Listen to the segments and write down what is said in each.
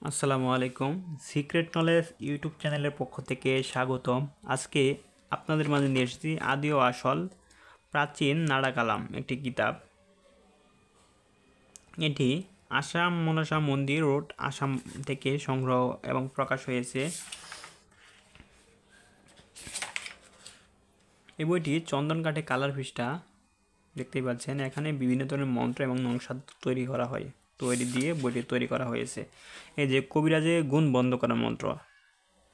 আসসালামু আলাইকুম। Secret knowledge YouTube চ্যানেলের পক্ষ থেকে স্বাগতম। আজকে আপনাদের মাঝে নিয়ে এসেছি আদি ও আসল প্রাচীন নাড়া কালাম একটি কিতাব। এটি আসাম মনসা মন্দির রোড, আসাম থেকে সংগ্রহ এবং প্রকাশ হয়েছে। এই বইটি চন্দন কাঠে কালার পৃষ্ঠা দেখতেই পাচ্ছেন। এখানে বিভিন্ন ধরনের মন্ত্র এবং নকশা তৈরি দিয়ে বইটি তৈরি করা হয়েছে। এই যে কবিরাজে গুণ বন্ধ করার মন্ত্র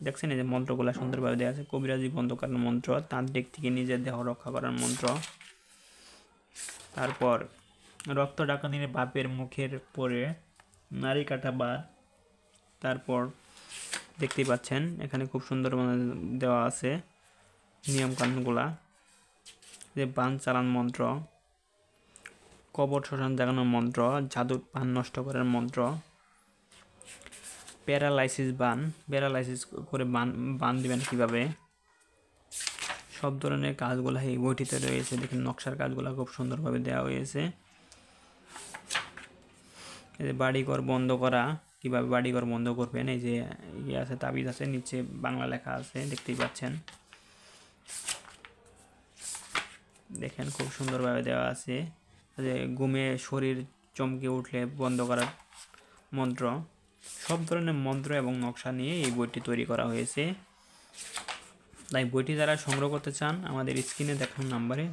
দেখছেন, এই যে মন্ত্রগুলো সুন্দরভাবে দেওয়া আছে। কবিরাজি বন্ধ করার মন্ত্র, তান্ত্রিক থেকে নিজের দেহ রক্ষা করার মন্ত্র, তারপর রক্ত ডাকানির বাপের মুখের পরে নারী কাটা বাদ। তারপর দেখতেই পাচ্ছেন এখানে খুব সুন্দরভাবে দেওয়া আছে নিয়মকানুনগুলা, যে বান চালান মন্ত্র, কবর শ্মশান জাগানোর মন্ত্র, জাদুর বান নষ্ট করার মন্ত্র, প্যারালাইসিস করে বান দিবেন কীভাবে, সব ধরনের কাজগুলো এই বইটিতে রয়েছে। দেখেন নকশার কাজগুলো খুব সুন্দরভাবে দেওয়া হয়েছে। এই যে বাড়িঘর বন্ধ করা, কীভাবে বাড়িঘর বন্ধ করবেন, এই যে ইয়ে আছে, তাবিজ আছে, নিচে বাংলা লেখা আছে দেখতেই পাচ্ছেন। দেখেন খুব সুন্দরভাবে দেওয়া আছে। যে ঘুমে শরীর চমকে উঠলে বন্ধ করার মন্ত্র, সব ধরনের মন্ত্র এবং নকশা নিয়ে এই বইটি তৈরি করা হয়েছে। তাই বইটি যারা সংগ্রহ করতে চান আমাদের স্ক্রিনে দেখানো নাম্বারে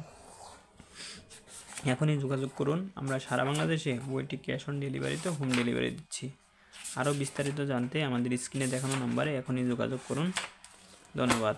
এখনই যোগাযোগ করুন। আমরা সারা বাংলাদেশে বইটি ক্যাশ অন ডেলিভারিতে হোম ডেলিভারি দিচ্ছি। আরও বিস্তারিত জানতে আমাদের স্ক্রিনে দেখানো নাম্বারে এখনই যোগাযোগ করুন। ধন্যবাদ।